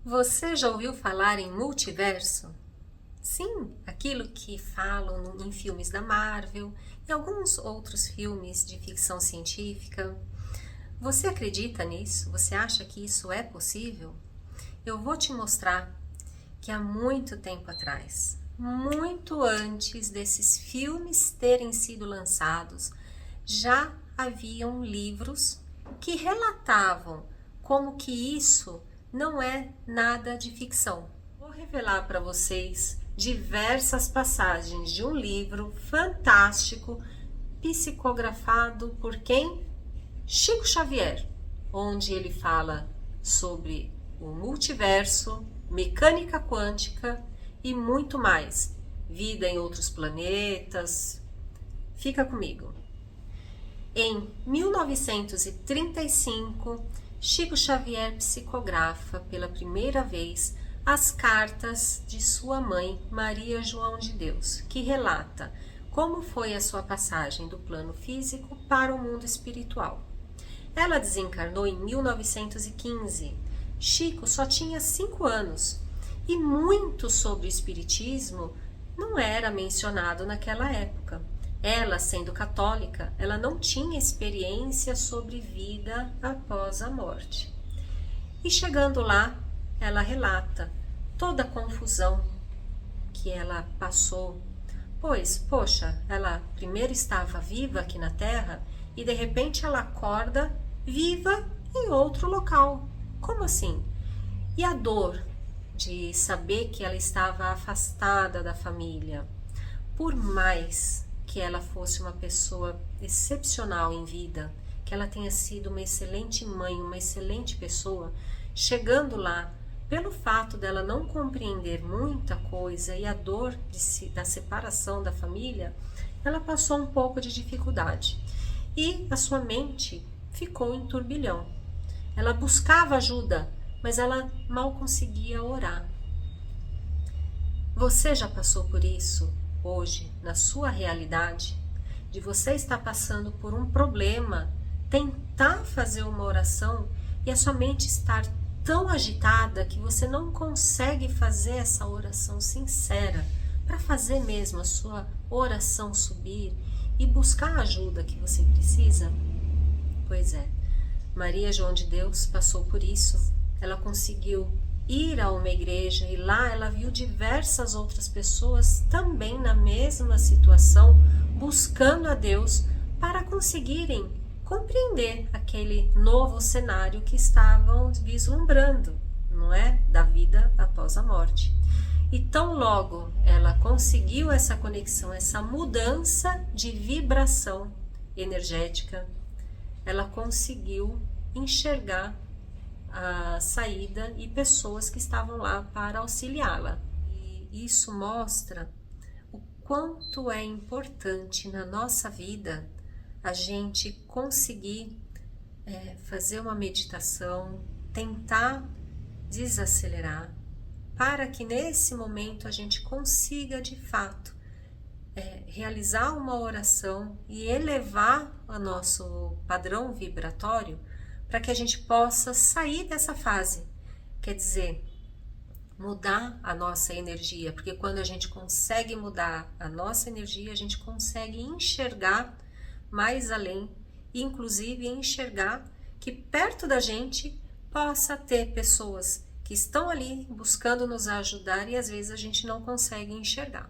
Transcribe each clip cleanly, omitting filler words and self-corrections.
Você já ouviu falar em multiverso? Sim, aquilo que falam em filmes da Marvel e alguns outros filmes de ficção científica. Você acredita nisso? Você acha que isso é possível? Eu vou te mostrar que há muito tempo atrás, muito antes desses filmes terem sido lançados, já haviam livros que relatavam como que isso não é nada de ficção. Vou revelar para vocês diversas passagens de um livro fantástico psicografado por quem? Chico Xavier, onde ele fala sobre o multiverso, mecânica quântica e muito mais. Vida em outros planetas. Fica comigo. Em 1935, Chico Xavier psicografa pela primeira vez as cartas de sua mãe, Maria João de Deus, que relata como foi a sua passagem do plano físico para o mundo espiritual. Ela desencarnou em 1915. Chico só tinha 5 anos e muito sobre o espiritismo não era mencionado naquela época. Ela, sendo católica, ela não tinha experiência sobre vida após a morte. E chegando lá, ela relata toda a confusão que ela passou, pois, poxa, ela primeiro estava viva aqui na Terra e de repente ela acorda viva em outro local. Como assim? E a dor de saber que ela estava afastada da família, por mais que ela fosse uma pessoa excepcional em vida, que ela tenha sido uma excelente mãe, uma excelente pessoa, chegando lá, pelo fato dela não compreender muita coisa e a dor da separação da família, ela passou um pouco de dificuldade. E a sua mente ficou em turbilhão. Ela buscava ajuda, mas ela mal conseguia orar. Você já passou por isso hoje, na sua realidade? De você estar passando por um problema, tentar fazer uma oração e a sua mente estar tão agitada que você não consegue fazer essa oração sincera, para fazer mesmo a sua oração subir e buscar a ajuda que você precisa? Pois é, Maria João de Deus passou por isso. Ela conseguiu ir a uma igreja e lá ela viu diversas outras pessoas também na mesma situação, buscando a Deus para conseguirem compreender aquele novo cenário que estavam vislumbrando, não é? Da vida após a morte. E tão logo ela conseguiu essa conexão, essa mudança de vibração energética, ela conseguiu enxergar a saída e pessoas que estavam lá para auxiliá-la. E isso mostra o quanto é importante na nossa vida a gente conseguir fazer uma meditação, tentar desacelerar, para que nesse momento a gente consiga de fato realizar uma oração e elevar o nosso padrão vibratório para que a gente possa sair dessa fase, quer dizer, mudar a nossa energia, porque quando a gente consegue mudar a nossa energia, a gente consegue enxergar mais além, inclusive enxergar que perto da gente possa ter pessoas que estão ali buscando nos ajudar e às vezes a gente não consegue enxergar.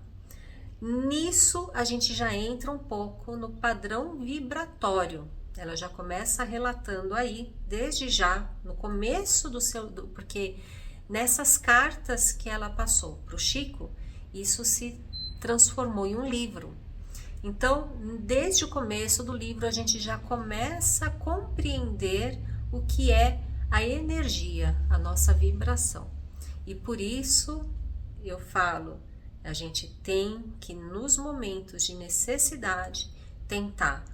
Nisso a gente já entra um pouco no padrão vibratório. Ela já começa relatando aí, desde já, no começo porque nessas cartas que ela passou para o Chico, isso se transformou em um livro. Então, desde o começo do livro, a gente já começa a compreender o que é a energia, a nossa vibração. E por isso eu falo, a gente tem que, nos momentos de necessidade, tentar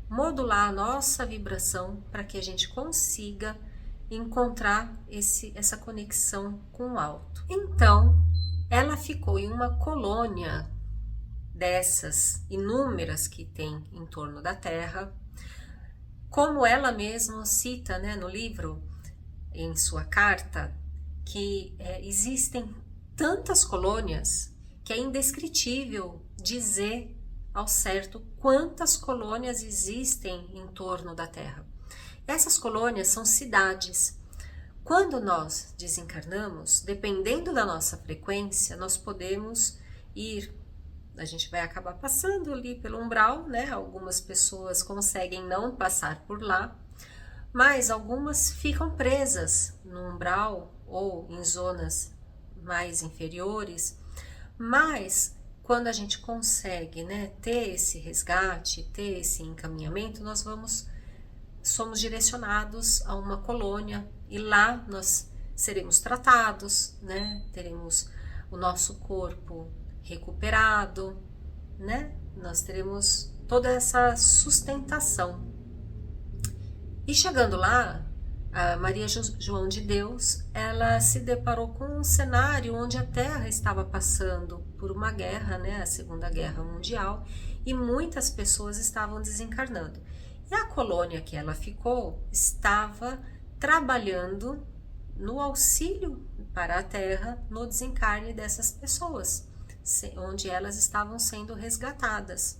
modular a nossa vibração para que a gente consiga encontrar essa conexão com o alto. Então, ela ficou em uma colônia dessas inúmeras que tem em torno da Terra, como ela mesma cita, né, no livro, em sua carta, que existem tantas colônias que é indescritível dizer ao certo quantas colônias existem em torno da Terra. Essas colônias são cidades. Quando nós desencarnamos, dependendo da nossa frequência, nós podemos ir, a gente vai acabar passando ali pelo umbral, né? Algumas pessoas conseguem não passar por lá, mas algumas ficam presas no umbral ou em zonas mais inferiores. Mas quando a gente consegue, né, ter esse resgate, ter esse encaminhamento, nós somos direcionados a uma colônia e lá nós seremos tratados, né? Teremos o nosso corpo recuperado, né? Nós teremos toda essa sustentação. E chegando lá, a Maria João de Deus, ela se deparou com um cenário onde a Terra estava passando por uma guerra, né? A Segunda Guerra Mundial, e muitas pessoas estavam desencarnando. E a colônia que ela ficou estava trabalhando no auxílio para a Terra, no desencarne dessas pessoas, onde elas estavam sendo resgatadas.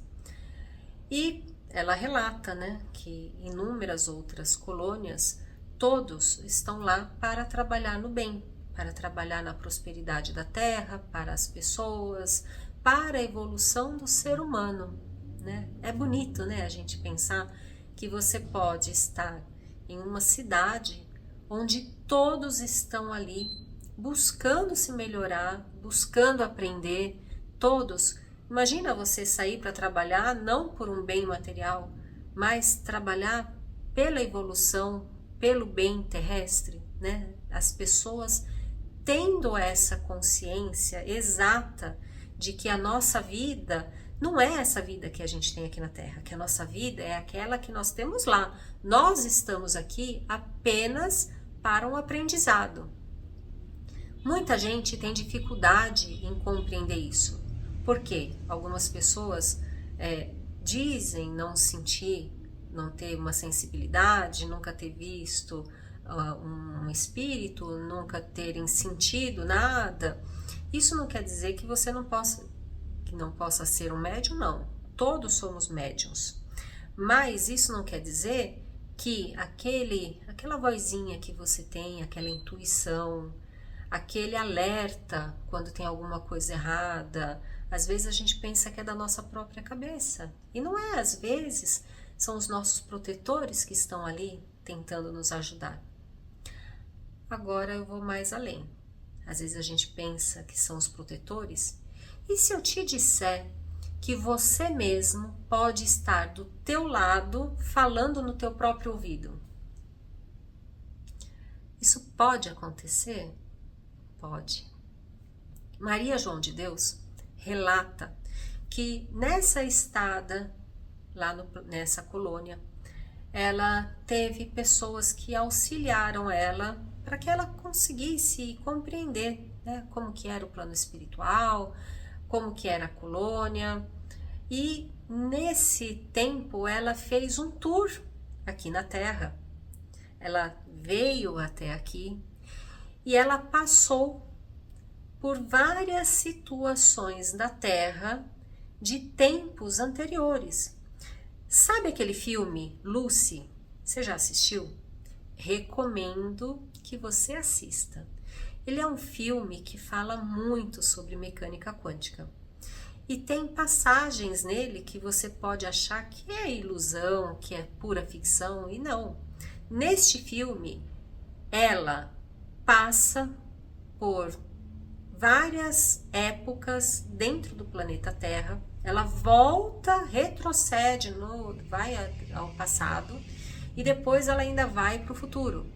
E ela relata, né, que inúmeras outras colônias, todos estão lá para trabalhar no bem, para trabalhar na prosperidade da Terra, para as pessoas, para a evolução do ser humano, né? É bonito, né, a gente pensar que você pode estar em uma cidade onde todos estão ali buscando se melhorar, buscando aprender, todos. Imagina você sair para trabalhar não por um bem material, mas trabalhar pela evolução, pelo bem terrestre, né? As pessoas tendo essa consciência exata de que a nossa vida não é essa vida que a gente tem aqui na Terra, que a nossa vida é aquela que nós temos lá. Nós estamos aqui apenas para um aprendizado. Muita gente tem dificuldade em compreender isso. Por quê? Algumas pessoas dizem não sentir, não ter uma sensibilidade, nunca ter visto um espírito, nunca terem sentido nada. Isso não quer dizer que você não possa ser um médium, não. Todos somos médiums. Mas isso não quer dizer que aquela vozinha que você tem, aquela intuição, aquele alerta quando tem alguma coisa errada, às vezes a gente pensa que é da nossa própria cabeça. E não é, às vezes são os nossos protetores que estão ali tentando nos ajudar. Agora eu vou mais além. Às vezes a gente pensa que são os protetores. E se eu te disser que você mesmo pode estar do teu lado falando no teu próprio ouvido? Isso pode acontecer? Pode. Maria João de Deus relata que nessa estada, lá nessa colônia, ela teve pessoas que auxiliaram ela para que ela conseguisse compreender, né, como que era o plano espiritual, como que era a colônia. E nesse tempo ela fez um tour aqui na Terra. Ela veio até aqui e ela passou por várias situações da Terra de tempos anteriores. Sabe aquele filme Lucy? Você já assistiu? Recomendo que você assista. Ele é um filme que fala muito sobre mecânica quântica. E tem passagens nele que você pode achar que é ilusão, que é pura ficção, e não. Neste filme, ela passa por várias épocas dentro do planeta Terra, ela volta, retrocede, vai ao passado e depois ela ainda vai para o futuro.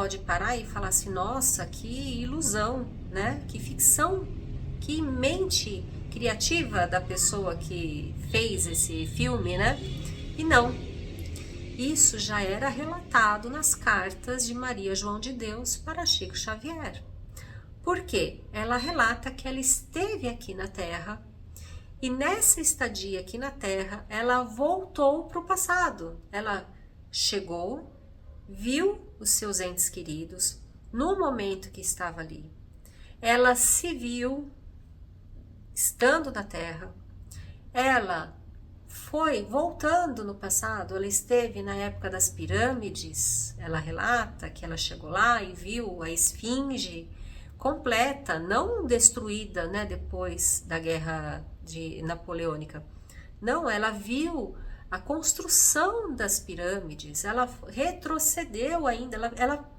pode parar e falar assim, nossa, que ilusão, né? Que ficção, que mente criativa da pessoa que fez esse filme, né? E não, isso já era relatado nas cartas de Maria João de Deus para Chico Xavier. Por quê? Ela relata que ela esteve aqui na Terra e nessa estadia aqui na Terra, ela voltou para o passado. Ela chegou, viu os seus entes queridos no momento que estava ali. Ela se viu estando na Terra. Ela foi voltando no passado, ela esteve na época das pirâmides. Ela relata que ela chegou lá e viu a esfinge completa, não destruída, né, depois da guerra napoleônica. Não, ela viu a construção das pirâmides, ela retrocedeu ainda, ela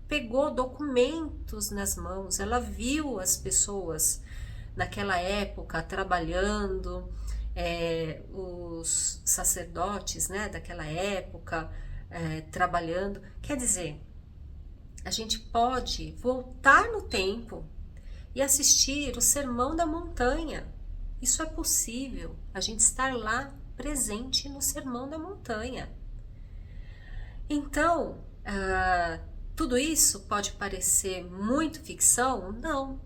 pegou documentos nas mãos, ela viu as pessoas naquela época trabalhando, os sacerdotes, né, daquela época trabalhando. Quer dizer, a gente pode voltar no tempo e assistir o Sermão da Montanha. Isso é possível, a gente estar lá presente no Sermão da Montanha. Então, tudo isso pode parecer muito ficção? Não.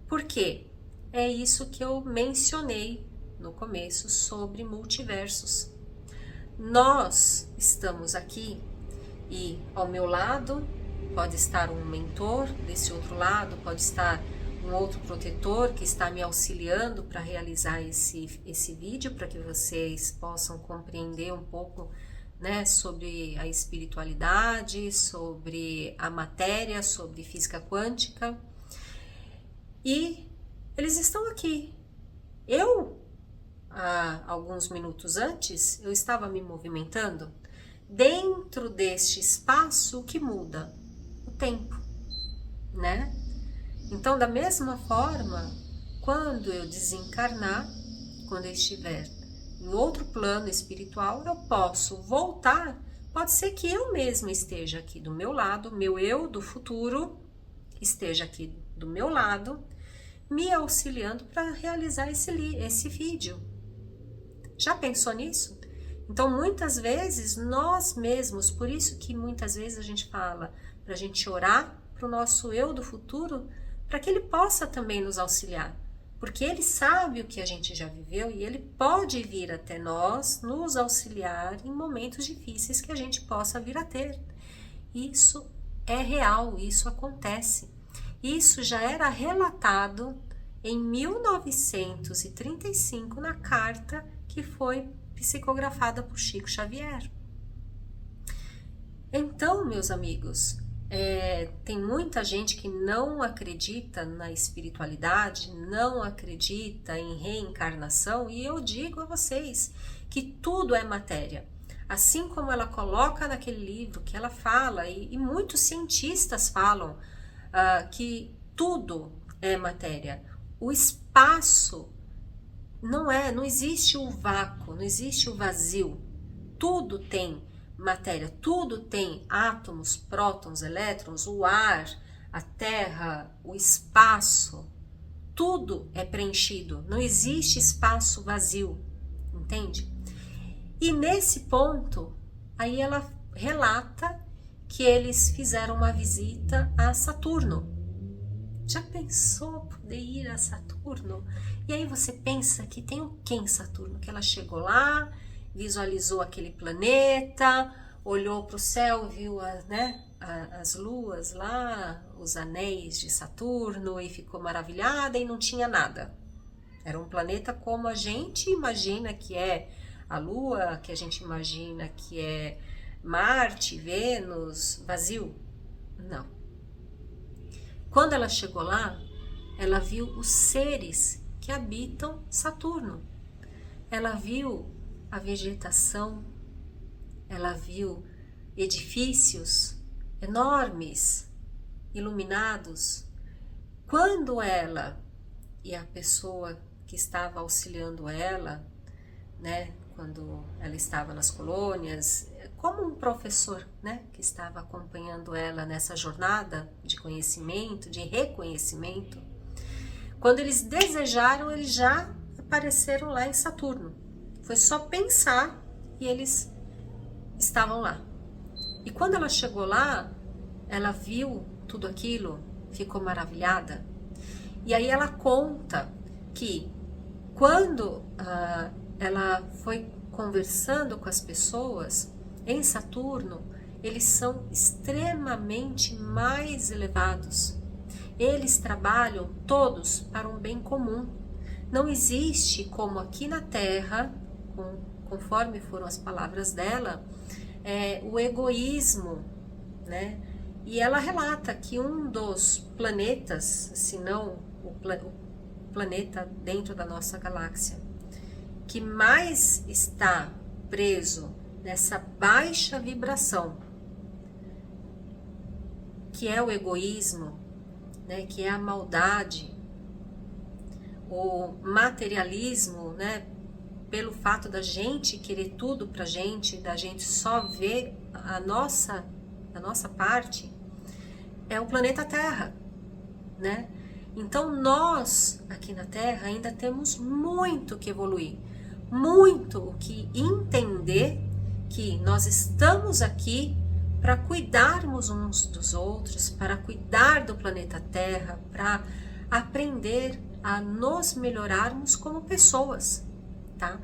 Por quê? É isso que eu mencionei no começo sobre multiversos. Nós estamos aqui e ao meu lado pode estar um mentor, desse outro lado pode estar um outro protetor que está me auxiliando para realizar esse vídeo, para que vocês possam compreender um pouco, né, sobre a espiritualidade, sobre a matéria, sobre física quântica. E eles estão aqui. Há alguns minutos antes, eu estava me movimentando. Dentro deste espaço, o que muda? O tempo, né? Então, da mesma forma, quando eu desencarnar, quando eu estiver em outro plano espiritual, eu posso voltar. Pode ser que eu mesma esteja aqui do meu lado, meu eu do futuro esteja aqui do meu lado, me auxiliando para realizar esse vídeo. Já pensou nisso? Então, muitas vezes, nós mesmos, por isso que muitas vezes a gente fala para a gente orar para o nosso eu do futuro, para que ele possa também nos auxiliar. Porque ele sabe o que a gente já viveu e ele pode vir até nós, nos auxiliar em momentos difíceis que a gente possa vir a ter. Isso é real, isso acontece. Isso já era relatado em 1935 na carta que foi psicografada por Chico Xavier. Então, meus amigos, tem muita gente que não acredita na espiritualidade, não acredita em reencarnação, e eu digo a vocês que tudo é matéria. Assim como ela coloca naquele livro que ela fala, e muitos cientistas falam que tudo é matéria. O espaço não existe o vácuo, não existe o vazio. Tudo tem matéria, tudo tem átomos, prótons, elétrons, o ar, a terra, o espaço. Tudo é preenchido, não existe espaço vazio, entende? E nesse ponto, aí ela relata que eles fizeram uma visita a Saturno. Já pensou poder ir a Saturno? E aí você pensa que tem o que em Saturno? Que ela chegou lá, visualizou aquele planeta, olhou para o céu, viu as luas lá, os anéis de Saturno e ficou maravilhada e não tinha nada. Era um planeta como a gente imagina que é a Lua, que a gente imagina que é Marte, Vênus, vazio. Não. Quando ela chegou lá, ela viu os seres que habitam Saturno. Ela viu a vegetação, ela viu edifícios enormes, iluminados. Quando ela e a pessoa que estava auxiliando ela, né, quando ela estava nas colônias, como um professor, né, que estava acompanhando ela nessa jornada de conhecimento, de reconhecimento. Quando eles desejaram, eles já apareceram lá em Saturno. Foi só pensar e eles estavam lá. E quando ela chegou lá, ela viu tudo aquilo, ficou maravilhada. E aí ela conta que quando ela foi conversando com as pessoas em Saturno, eles são extremamente mais elevados. Eles trabalham todos para um bem comum. Não existe como aqui na Terra, conforme foram as palavras dela, o egoísmo, né? E ela relata que um dos planetas, se não o planeta dentro da nossa galáxia, que mais está preso nessa baixa vibração, que é o egoísmo, né, que é a maldade, o materialismo, né, pelo fato da gente querer tudo pra gente, da gente só ver a nossa parte, é o planeta Terra, né? Então nós aqui na Terra ainda temos muito que evoluir, muito o que entender que nós estamos aqui para cuidarmos uns dos outros, para cuidar do planeta Terra, para aprender a nos melhorarmos como pessoas, tá?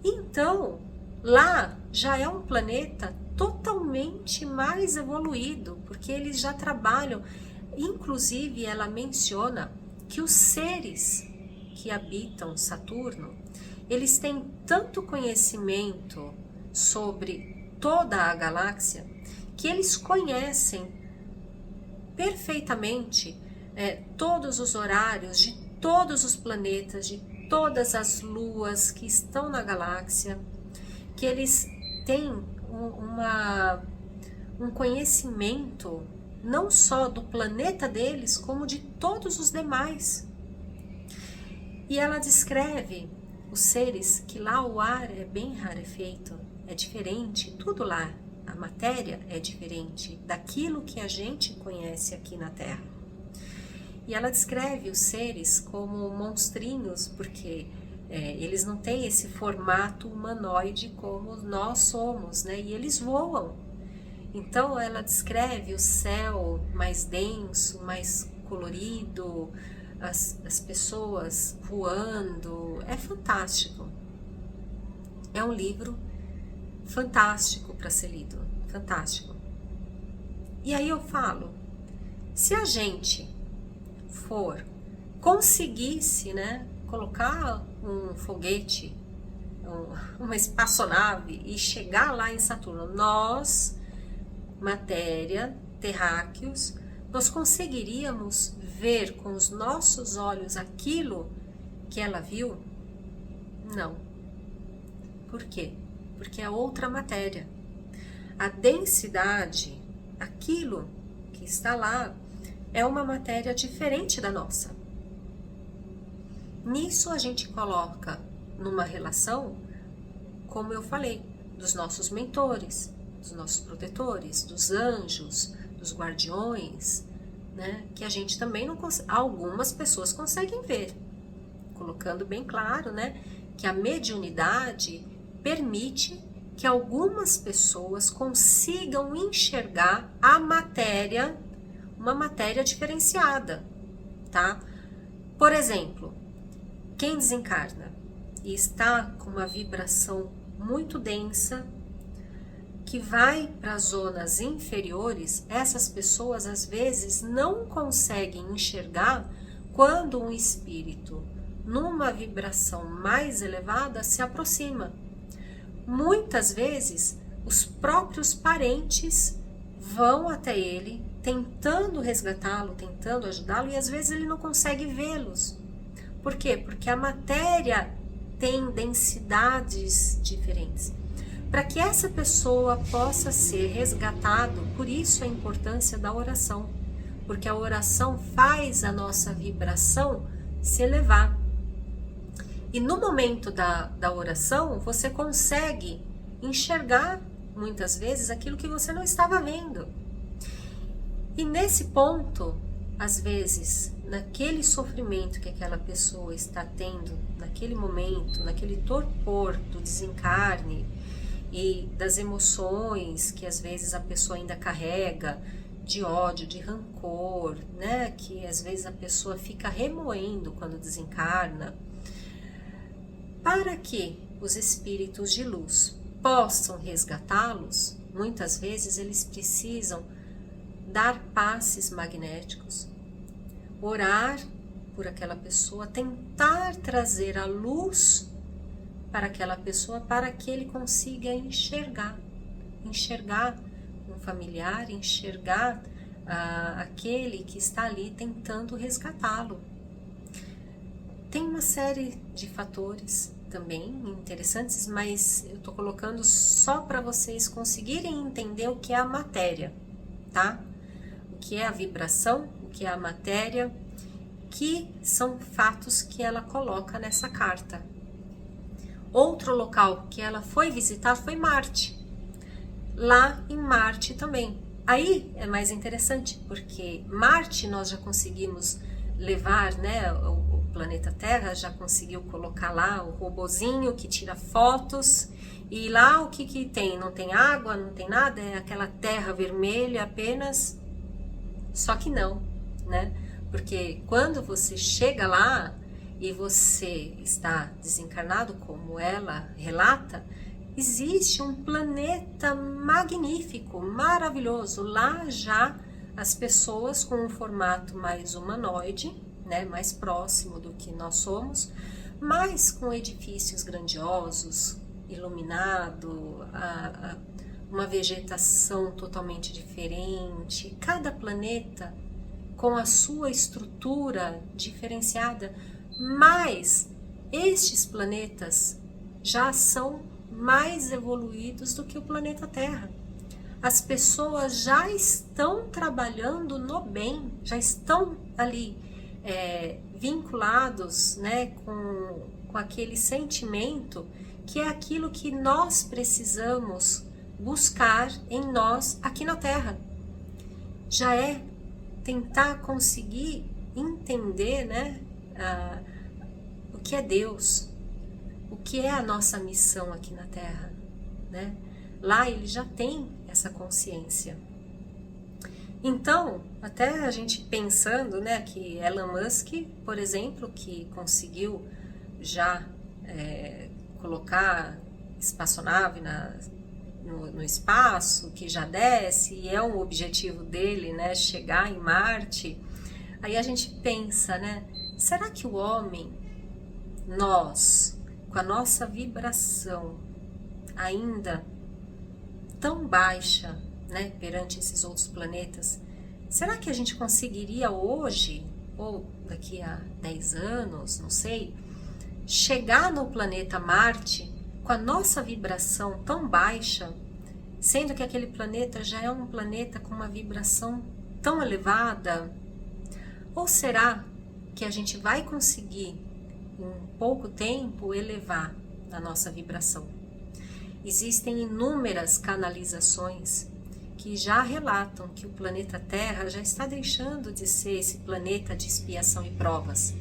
Então, lá já é um planeta totalmente mais evoluído, porque eles já trabalham, inclusive ela menciona que os seres que habitam Saturno, eles têm tanto conhecimento sobre toda a galáxia, que eles conhecem perfeitamente todos os horários de todos os planetas, de todas as luas que estão na galáxia, que eles têm um conhecimento não só do planeta deles, como de todos os demais. E ela descreve os seres que lá o ar é bem rarefeito, é diferente, tudo lá. A matéria é diferente daquilo que a gente conhece aqui na Terra. E ela descreve os seres como monstrinhos, porque eles não têm esse formato humanoide como nós somos, né? E eles voam. Então ela descreve o céu mais denso, mais colorido, as pessoas voando. É fantástico. É um livro fantástico para ser lido, fantástico. E aí eu falo, se a gente conseguisse, né, colocar um foguete, uma espaçonave e chegar lá em Saturno, nós, matéria, terráqueos, nós conseguiríamos ver com os nossos olhos aquilo que ela viu? Não. Por quê? Porque é outra matéria. A densidade, aquilo que está lá, é uma matéria diferente da nossa. Nisso a gente coloca numa relação, como eu falei, dos nossos mentores, dos nossos protetores, dos anjos, dos guardiões, né? Que a gente também não consegue, algumas pessoas conseguem ver, colocando bem claro, né? Que a mediunidade permite que algumas pessoas consigam enxergar a matéria, uma matéria diferenciada, tá? Por exemplo, quem desencarna e está com uma vibração muito densa, que vai para as zonas inferiores, essas pessoas às vezes não conseguem enxergar quando um espírito numa vibração mais elevada se aproxima. Muitas vezes os próprios parentes vão até ele tentando resgatá-lo, tentando ajudá-lo, e às vezes ele não consegue vê-los. Por quê? Porque a matéria tem densidades diferentes. Para que essa pessoa possa ser resgatado, por isso a importância da oração, porque a oração faz a nossa vibração se elevar. E no momento da oração, você consegue enxergar muitas vezes, aquilo que você não estava vendo. E nesse ponto, às vezes, naquele sofrimento que aquela pessoa está tendo, naquele momento, naquele torpor do desencarne e das emoções que às vezes a pessoa ainda carrega, de ódio, de rancor, né? Que às vezes a pessoa fica remoendo quando desencarna, para que os espíritos de luz possam resgatá-los, muitas vezes eles precisam dar passes magnéticos, orar por aquela pessoa, tentar trazer a luz para aquela pessoa, para que ele consiga enxergar um familiar, enxergar aquele que está ali tentando resgatá-lo. Tem uma série de fatores também interessantes, mas eu estou colocando só para vocês conseguirem entender o que é a matéria, tá? O que é a vibração, o que é a matéria, que são fatos que ela coloca nessa carta. Outro local que ela foi visitar foi Marte. Lá em Marte também. Aí é mais interessante, porque Marte nós já conseguimos levar, né? O planeta Terra já conseguiu colocar lá o robozinho que tira fotos. E lá o que tem? Não tem água, não tem nada, é aquela terra vermelha apenas. Só que não, né? Porque quando você chega lá e você está desencarnado, como ela relata, existe um planeta magnífico, maravilhoso. Lá já as pessoas com um formato mais humanoide, né, mais próximo do que nós somos, mas com edifícios grandiosos, iluminado, uma vegetação totalmente diferente. Cada planeta com a sua estrutura diferenciada, mas estes planetas já são mais evoluídos do que o planeta Terra. As pessoas já estão trabalhando no bem, já estão ali vinculados, né, com aquele sentimento que é aquilo que nós precisamos buscar em nós aqui na Terra. Já é tentar conseguir entender, né, o que é Deus, o que é a nossa missão aqui na Terra, né? Lá ele já tem essa consciência. Então, até a gente pensando, né, que Elon Musk, por exemplo, que conseguiu já colocar espaçonave no espaço, que já desce, e é um objetivo dele, né, chegar em Marte. Aí a gente pensa, né, será que o homem, nós, com a nossa vibração ainda tão baixa, né, perante esses outros planetas, será que a gente conseguiria hoje, ou daqui a 10 anos, não sei, chegar no planeta Marte com a nossa vibração tão baixa, sendo que aquele planeta já é um planeta com uma vibração tão elevada? Ou será que a gente vai conseguir, em pouco tempo, elevar a nossa vibração? Existem inúmeras canalizações que já relatam que o planeta Terra já está deixando de ser esse planeta de expiação e provas.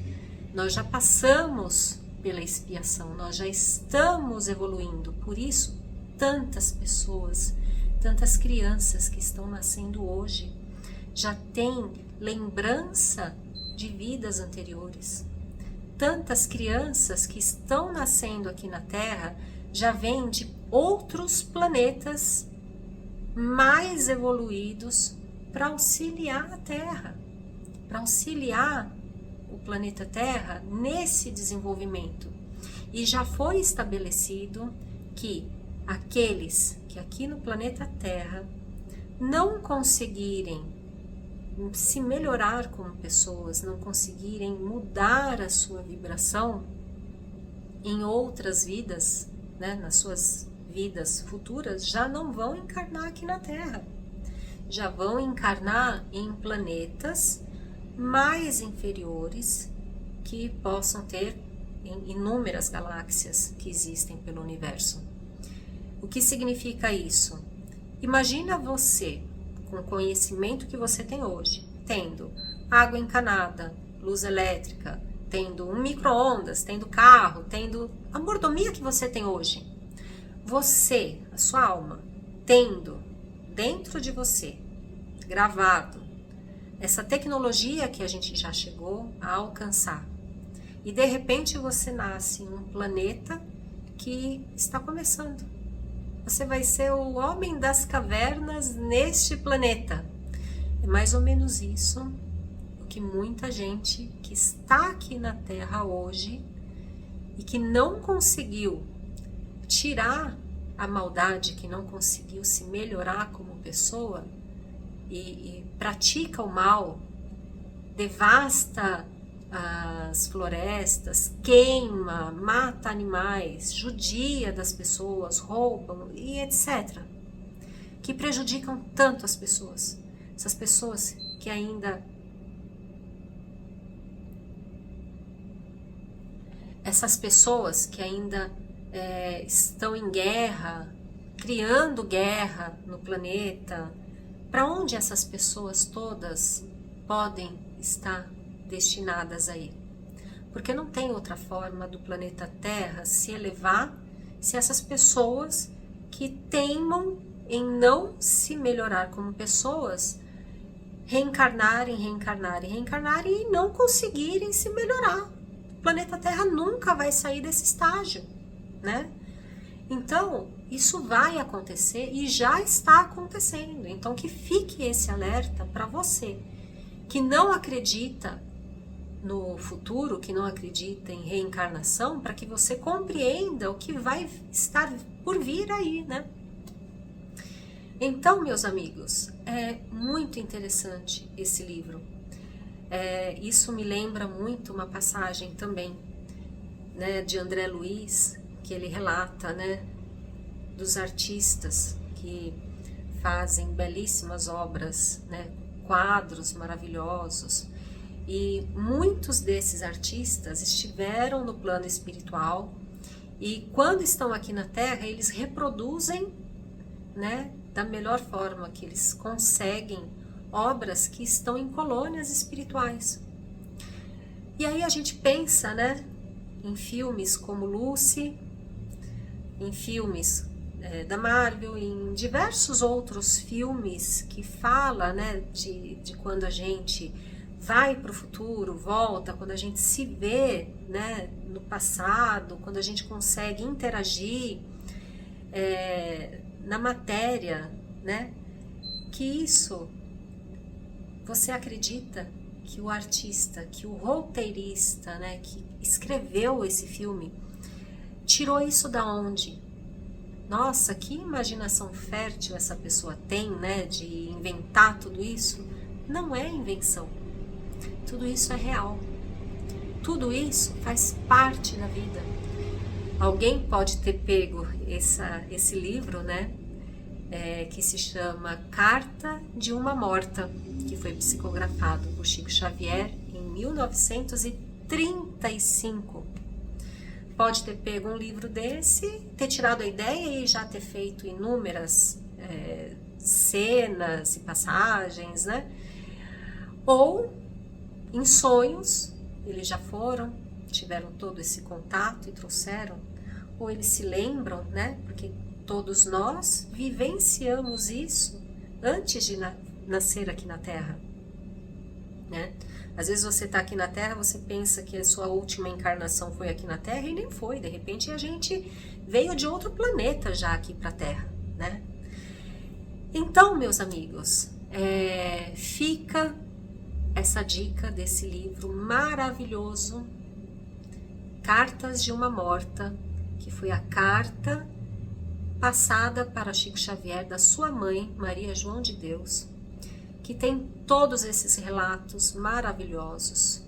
Nós já passamos pela expiação, nós já estamos evoluindo. Por isso, tantas pessoas, tantas crianças que estão nascendo hoje já têm lembrança de vidas anteriores. Tantas crianças que estão nascendo aqui na Terra já vêm de outros planetas mais evoluídos para auxiliar a Terra, para auxiliar o planeta Terra nesse desenvolvimento. E já foi estabelecido que aqueles que aqui no planeta Terra não conseguirem se melhorar como pessoas, não conseguirem mudar a sua vibração em outras vidas, né, nas suas vidas futuras, já não vão encarnar aqui na Terra. Já vão encarnar em planetas mais inferiores que possam ter em inúmeras galáxias que existem pelo universo. O que significa isso? Imagina você, com o conhecimento que você tem hoje, tendo água encanada, luz elétrica, tendo um micro-ondas, tendo carro, tendo a mordomia que você tem hoje. Você, a sua alma, tendo dentro de você, gravado, essa tecnologia que a gente já chegou a alcançar. E de repente você nasce em um planeta que está começando. Você vai ser o homem das cavernas neste planeta. É mais ou menos isso o que muita gente que está aqui na Terra hoje e que não conseguiu tirar a maldade, que não conseguiu se melhorar como pessoa e pratica o mal, devasta as florestas, queima, mata animais, judia das pessoas, roubam e etc. Que prejudicam tanto as pessoas. Essas pessoas que ainda... estão em guerra, criando guerra no planeta. Para onde essas pessoas todas podem estar destinadas a ir? Porque não tem outra forma do planeta Terra se elevar se essas pessoas que teimam em não se melhorar como pessoas reencarnarem e não conseguirem se melhorar. O planeta Terra nunca vai sair desse estágio, né? Então, isso vai acontecer e já está acontecendo. Então, que fique esse alerta para você que não acredita no futuro, que não acredita em reencarnação, para que você compreenda o que vai estar por vir aí, né? Então, meus amigos, é muito interessante esse livro. Isso me lembra muito uma passagem também, né, de André Luiz, que ele relata, né, dos artistas que fazem belíssimas obras, né, quadros maravilhosos. E muitos desses artistas estiveram no plano espiritual e quando estão aqui na Terra, eles reproduzem, né, da melhor forma que eles conseguem, obras que estão em colônias espirituais. E aí a gente pensa, né, em filmes como Lucy, em filmes da Marvel, em diversos outros filmes que fala, né, de quando a gente vai para o futuro, volta, quando a gente se vê, né, no passado, quando a gente consegue interagir na matéria, né, que isso, você acredita que o artista, que o roteirista, né, que escreveu esse filme, tirou isso da onde? Nossa, que imaginação fértil essa pessoa tem, né, de inventar tudo isso. Não é invenção. Tudo isso é real. Tudo isso faz parte da vida. Alguém pode ter pego esse livro, né, que se chama Carta de uma Morta, que foi psicografado por Chico Xavier em 1935. Pode ter pego um livro desse, ter tirado a ideia e já ter feito inúmeras cenas e passagens, né? Ou em sonhos, eles já foram, tiveram todo esse contato e trouxeram, ou eles se lembram, né? Porque todos nós vivenciamos isso antes de nascer aqui na Terra, né? Às vezes você está aqui na Terra, você pensa que a sua última encarnação foi aqui na Terra e nem foi. De repente a gente veio de outro planeta já aqui para a Terra, né? Então, meus amigos, fica essa dica desse livro maravilhoso, Cartas de uma Morta, que foi a carta passada para Chico Xavier da sua mãe, Maria João de Deus, que tem todos esses relatos maravilhosos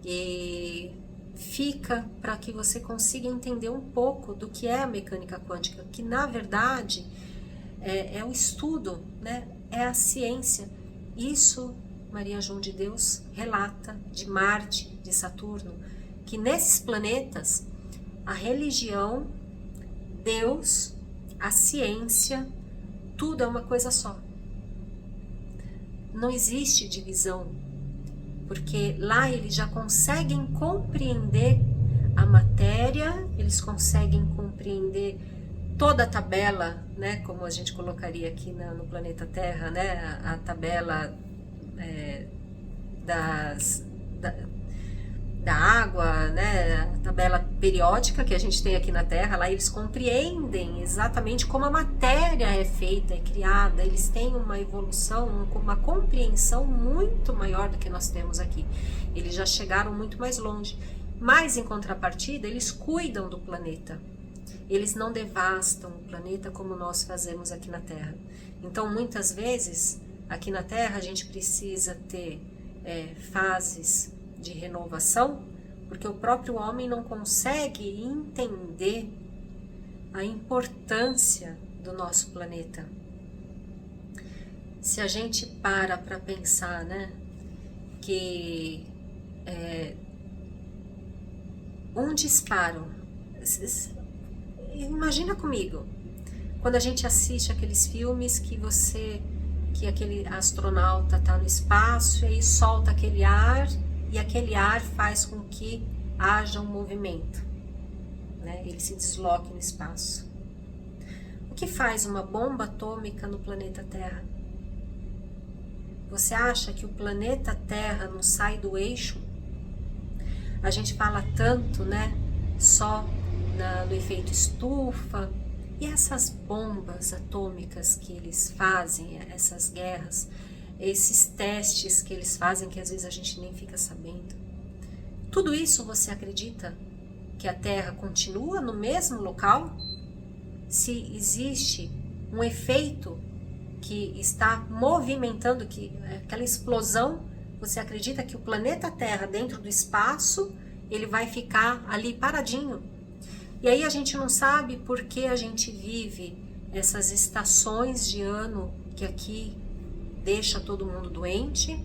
e fica para que você consiga entender um pouco do que é a mecânica quântica, que na verdade é o estudo, né? É a ciência. Isso Maria João de Deus relata de Marte, de Saturno, que nesses planetas a religião, Deus a ciência, tudo é uma coisa só. Não existe divisão, porque lá eles já conseguem compreender a matéria, eles conseguem compreender toda a tabela, né, como a gente colocaria aqui no planeta Terra, né, a tabela da água, né, a tabela periódica que a gente tem aqui na Terra. Lá eles compreendem exatamente como a matéria é feita, é criada. Eles têm uma evolução, uma compreensão muito maior do que nós temos aqui. Eles já chegaram muito mais longe. Mas, em contrapartida, eles cuidam do planeta. Eles não devastam o planeta como nós fazemos aqui na Terra. Então, muitas vezes, aqui na Terra, a gente precisa ter fases de renovação, porque o próprio homem não consegue entender a importância do nosso planeta. Se a gente para pensar, né, que um disparo, imagina comigo, quando a gente assiste aqueles filmes que aquele astronauta está no espaço e aí solta aquele ar, e aquele ar faz com que haja um movimento, né? Ele se desloque no espaço. O que faz uma bomba atômica no planeta Terra? Você acha que o planeta Terra não sai do eixo? A gente fala tanto, né, só no efeito estufa, e essas bombas atômicas que eles fazem, essas guerras, esses testes que eles fazem, que às vezes a gente nem fica sabendo. Tudo isso, você acredita que a Terra continua no mesmo local? Se existe um efeito que está movimentando, aquela explosão, você acredita que o planeta Terra, dentro do espaço, ele vai ficar ali paradinho? E aí a gente não sabe por que a gente vive essas estações de ano que aqui deixa todo mundo doente.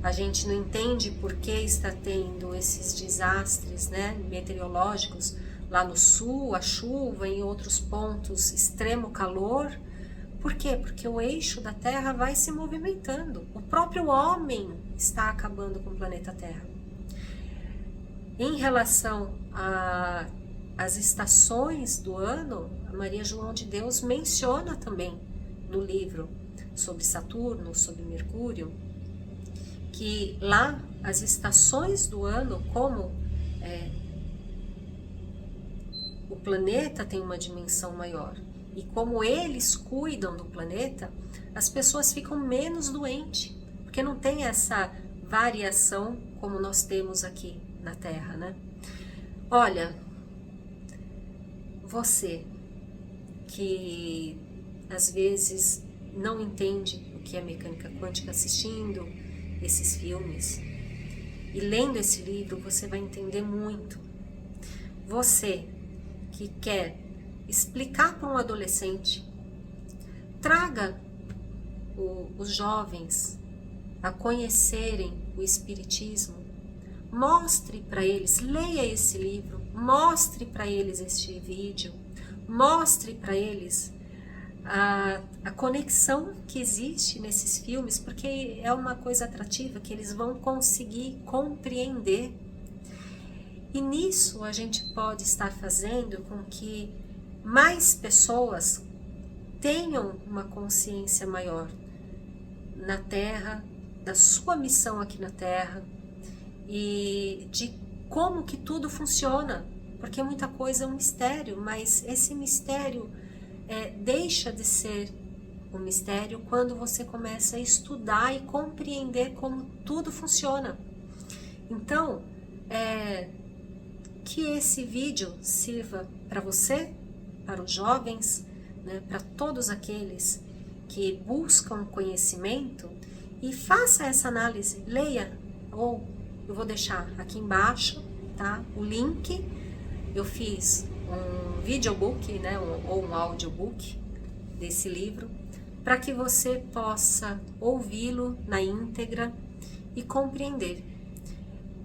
A gente não entende por que está tendo esses desastres, né, meteorológicos lá no sul, a chuva, em outros pontos, extremo calor. Por quê? Porque o eixo da Terra vai se movimentando. O próprio homem está acabando com o planeta Terra. Em relação às estações do ano, a Maria João de Deus menciona também no livro sobre Saturno, sobre Mercúrio, que lá as estações do ano, como o planeta tem uma dimensão maior e como eles cuidam do planeta, as pessoas ficam menos doentes, porque não tem essa variação como nós temos aqui na Terra, né? Olha, você que às vezes não entende o que é mecânica quântica, assistindo esses filmes e lendo esse livro, você vai entender muito. Você que quer explicar para um adolescente, traga os jovens a conhecerem o Espiritismo, mostre para eles, leia esse livro, mostre para eles este vídeo, mostre para eles a conexão que existe nesses filmes, porque é uma coisa atrativa que eles vão conseguir compreender. E nisso a gente pode estar fazendo com que mais pessoas tenham uma consciência maior na Terra, da sua missão aqui na Terra e de como que tudo funciona, porque muita coisa é um mistério, mas esse mistério deixa de ser um mistério quando você começa a estudar e compreender como tudo funciona. Então, que esse vídeo sirva para você, para os jovens, né, para todos aqueles que buscam conhecimento, e faça essa análise, leia, ou eu vou deixar aqui embaixo, tá, o link. Eu fiz um videobook, né, ou um audiobook desse livro, para que você possa ouvi-lo na íntegra e compreender.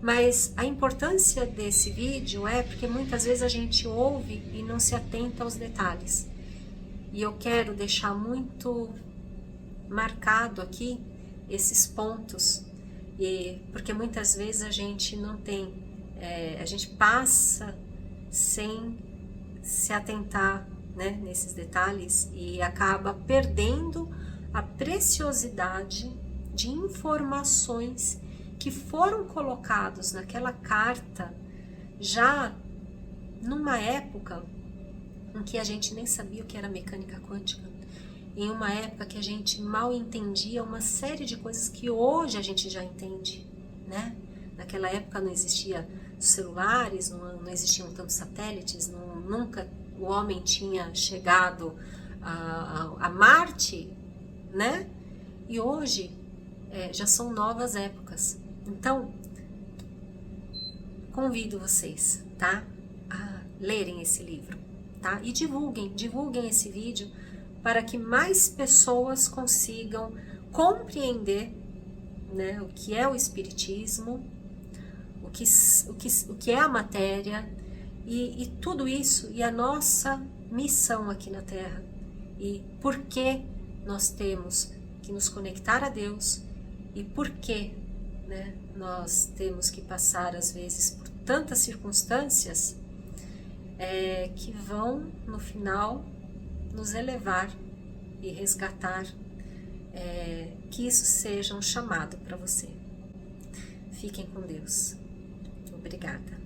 Mas a importância desse vídeo é porque muitas vezes a gente ouve e não se atenta aos detalhes. E eu quero deixar muito marcado aqui esses pontos, porque muitas vezes a gente não tem, a gente passa sem se atentar, né, nesses detalhes e acaba perdendo a preciosidade de informações que foram colocados naquela carta já numa época em que a gente nem sabia o que era mecânica quântica, em uma época que a gente mal entendia uma série de coisas que hoje a gente já entende, né? Naquela época não existia celulares, não existiam tantos satélites, nunca o homem tinha chegado a Marte, né? E hoje já são novas épocas. Então, convido vocês, tá? A lerem esse livro, tá? E divulguem esse vídeo para que mais pessoas consigam compreender, né, o que é o espiritismo, o que é a matéria e tudo isso, e a nossa missão aqui na Terra, e por que nós temos que nos conectar a Deus, e por que, né, nós temos que passar às vezes por tantas circunstâncias que vão no final nos elevar e resgatar, que isso seja um chamado para você. Fiquem com Deus. Obrigada.